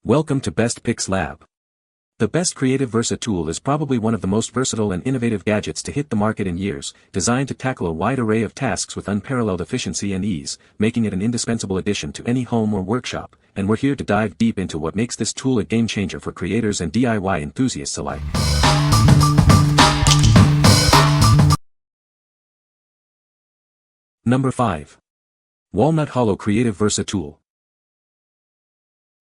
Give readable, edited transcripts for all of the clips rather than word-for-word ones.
Welcome to Best Picks Lab. The Best Creative Versa tool is probably one of the most versatile and innovative gadgets to hit the market in years, designed to tackle a wide array of tasks with unparalleled efficiency and ease, making it an indispensable addition to any home or workshop, and we're here to dive deep into what makes this tool a game-changer for creators and DIY enthusiasts alike. Number 5. Walnut Hollow Creative Versa Tool.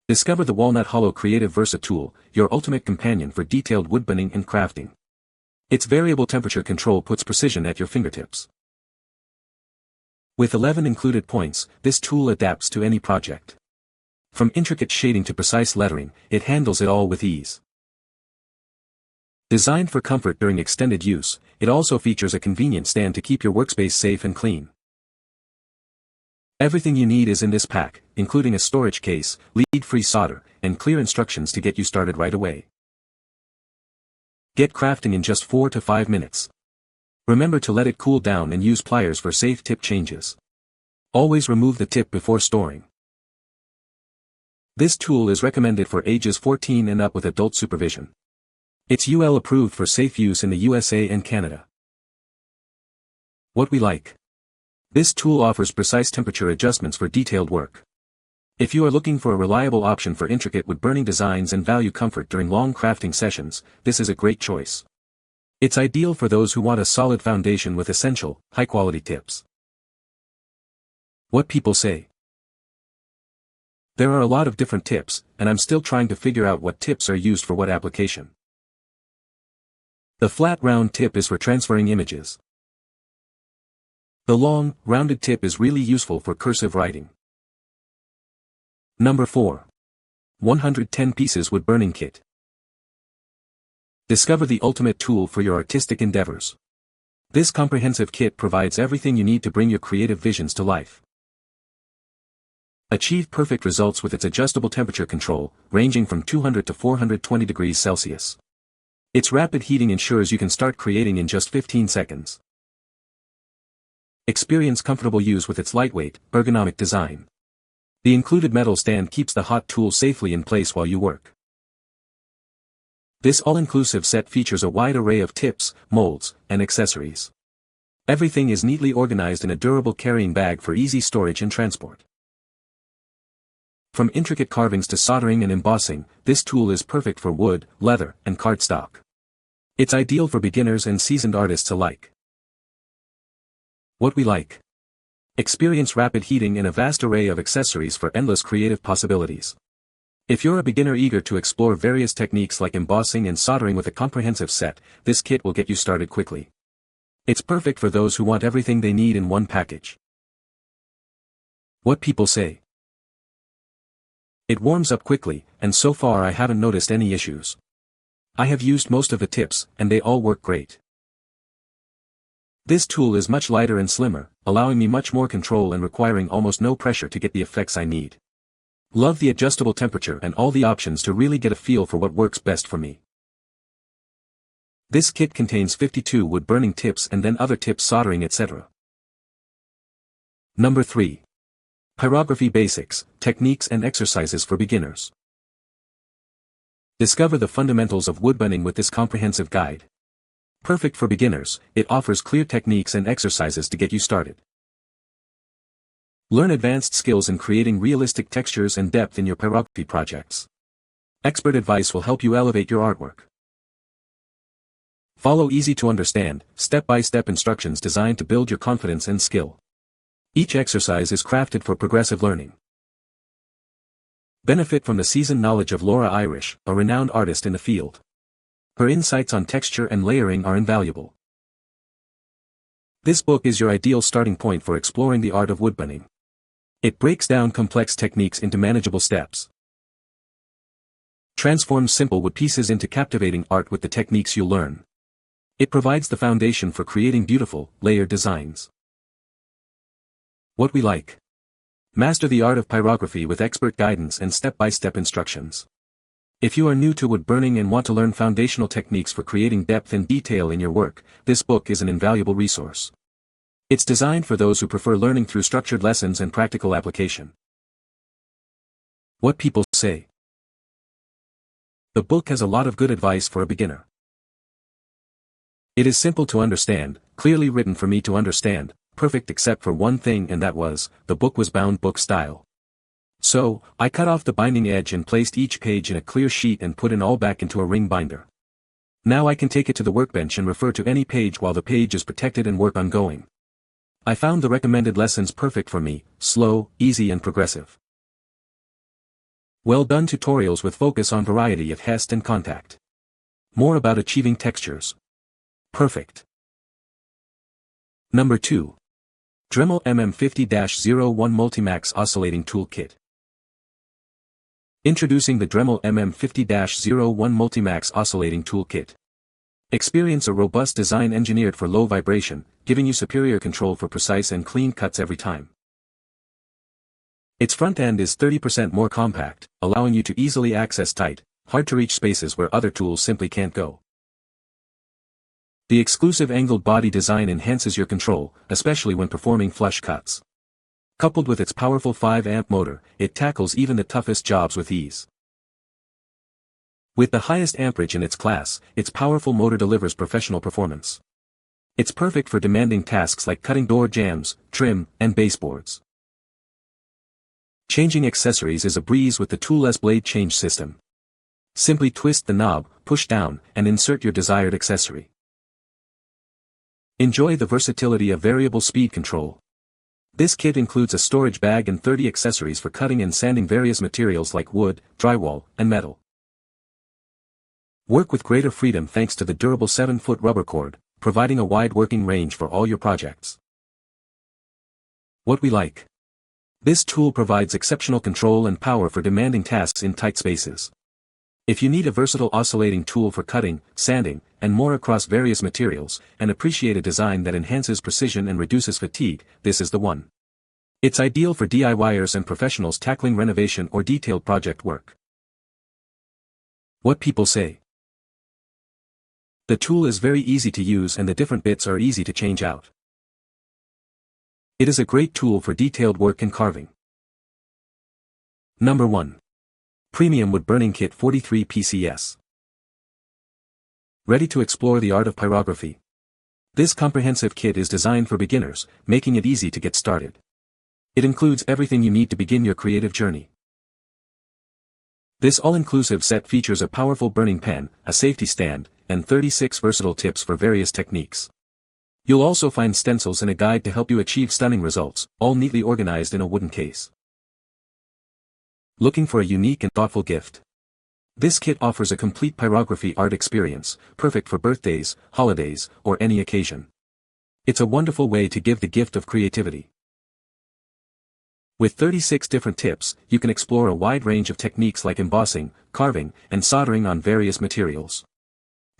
Discover the Walnut Hollow Creative Versa tool, your ultimate companion for detailed woodbending and crafting. Its variable temperature control puts precision at your fingertips. With 11 included points, this tool adapts to any project. From intricate shading to precise lettering, it handles it all with ease. Designed for comfort during extended use, it also features a convenient stand to keep your workspace safe and clean. Everything you need is in this pack, including a storage case, lead-free solder, and clear instructions to get you started right away. Get crafting in just 4 to 5 minutes. Remember to let it cool down and use pliers for safe tip changes. Always remove the tip before storing. This tool is recommended for ages 14 and up with adult supervision. It's UL approved for safe use in the USA and Canada. What we like. This tool offers precise temperature adjustments for detailed work. If you are looking for a reliable option for intricate wood-burning designs and value comfort during long crafting sessions, this is a great choice. It's ideal for those who want a solid foundation with essential, high-quality tips. What people say. There are a lot of different tips, and I'm still trying to figure out what tips are used for what application. The flat round tip is for transferring images. The long, rounded tip is really useful for cursive writing. Number 4. 110 Pieces Wood Burning Kit. Discover the ultimate tool for your artistic endeavors. This comprehensive kit provides everything you need to bring your creative visions to life. Achieve perfect results with its adjustable temperature control, ranging from 200 to 420 degrees Celsius. Its rapid heating ensures you can start creating in just 15 seconds. Experience comfortable use with its lightweight, ergonomic design. The included metal stand keeps the hot tool safely in place while you work. This all-inclusive set features a wide array of tips, molds, and accessories. Everything is neatly organized in a durable carrying bag for easy storage and transport. From intricate carvings to soldering and embossing, this tool is perfect for wood, leather, and cardstock. It's ideal for beginners and seasoned artists alike. What we like. Experience rapid heating and a vast array of accessories for endless creative possibilities. If you're a beginner eager to explore various techniques like embossing and soldering with a comprehensive set, this kit will get you started quickly. It's perfect for those who want everything they need in one package. What people say. It warms up quickly, and so far I haven't noticed any issues. I have used most of the tips, and they all work great. This tool is much lighter and slimmer, allowing me much more control and requiring almost no pressure to get the effects I need. Love the adjustable temperature and all the options to really get a feel for what works best for me. This kit contains 52 wood-burning tips and then other tips soldering etc. Number 3. Pyrography Basics, Techniques and Exercises for Beginners. Discover the fundamentals of woodbending with this comprehensive guide. Perfect for beginners, it offers clear techniques and exercises to get you started. Learn advanced skills in creating realistic textures and depth in your pyrography projects. Expert advice will help you elevate your artwork. Follow easy-to-understand, step-by-step instructions designed to build your confidence and skill. Each exercise is crafted for progressive learning. Benefit from the seasoned knowledge of Laura Irish, a renowned artist in the field. Her insights on texture and layering are invaluable. This book is your ideal starting point for exploring the art of woodbending. It breaks down complex techniques into manageable steps. Transforms simple wood pieces into captivating art with the techniques you learn. It provides the foundation for creating beautiful, layered designs. What we like. Master the art of pyrography with expert guidance and step-by-step instructions. If you are new to wood burning and want to learn foundational techniques for creating depth and detail in your work, this book is an invaluable resource. It's designed for those who prefer learning through structured lessons and practical application. What people say. The book has a lot of good advice for a beginner. It is simple to understand, clearly written for me to understand, perfect except for one thing, and that was, the book was bound book style. So, I cut off the binding edge and placed each page in a clear sheet and put it all back into a ring binder. Now I can take it to the workbench and refer to any page while the page is protected and work ongoing. I found the recommended lessons perfect for me, slow, easy and progressive. Well done tutorials with focus on variety of hest and contact. More about achieving textures. Perfect. Number 2. Dremel MM50-01 Multimax Oscillating Toolkit. Introducing the Dremel MM50-01 Multimax Oscillating Toolkit. Experience a robust design engineered for low vibration, giving you superior control for precise and clean cuts every time. Its front end is 30% more compact, allowing you to easily access tight, hard-to-reach spaces where other tools simply can't go. The exclusive angled body design enhances your control, especially when performing flush cuts. Coupled with its powerful 5-amp motor, it tackles even the toughest jobs with ease. With the highest amperage in its class, its powerful motor delivers professional performance. It's perfect for demanding tasks like cutting door jambs, trim, and baseboards. Changing accessories is a breeze with the toolless blade change system. Simply twist the knob, push down, and insert your desired accessory. Enjoy the versatility of variable speed control. This kit includes a storage bag and 30 accessories for cutting and sanding various materials like wood, drywall, and metal. Work with greater freedom thanks to the durable 7-foot rubber cord, providing a wide working range for all your projects. What we like. This tool provides exceptional control and power for demanding tasks in tight spaces. If you need a versatile oscillating tool for cutting, sanding, and more across various materials, and appreciate a design that enhances precision and reduces fatigue, this is the one. It's ideal for DIYers and professionals tackling renovation or detailed project work. What people say. The tool is very easy to use and the different bits are easy to change out. It is a great tool for detailed work and carving. Number 1. Premium Wood Burning Kit 43 PCS. Ready to explore the art of pyrography? This comprehensive kit is designed for beginners, making it easy to get started. It includes everything you need to begin your creative journey. This all-inclusive set features a powerful burning pen, a safety stand, and 36 versatile tips for various techniques. You'll also find stencils and a guide to help you achieve stunning results, all neatly organized in a wooden case. Looking for a unique and thoughtful gift? This kit offers a complete pyrography art experience, perfect for birthdays, holidays, or any occasion. It's a wonderful way to give the gift of creativity. With 36 different tips, you can explore a wide range of techniques like embossing, carving, and soldering on various materials.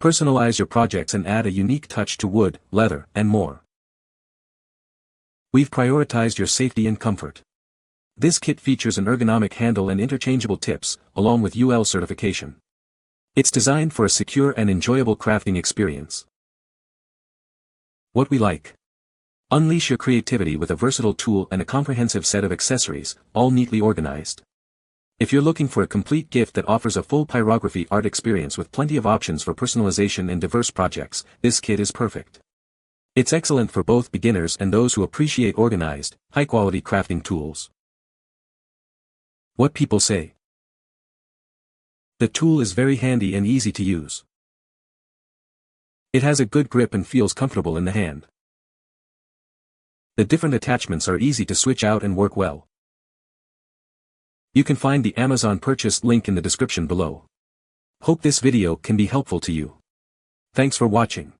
Personalize your projects and add a unique touch to wood, leather, and more. We've prioritized your safety and comfort. This kit features an ergonomic handle and interchangeable tips, along with UL certification. It's designed for a secure and enjoyable crafting experience. What we like. Unleash your creativity with a versatile tool and a comprehensive set of accessories, all neatly organized. If you're looking for a complete gift that offers a full pyrography art experience with plenty of options for personalization and diverse projects, this kit is perfect. It's excellent for both beginners and those who appreciate organized, high-quality crafting tools. What people say. The tool is very handy and easy to use. It has a good grip and feels comfortable in the hand. The different attachments are easy to switch out and work well. You can find the Amazon purchase link in the description below. Hope this video can be helpful to you. Thanks for watching.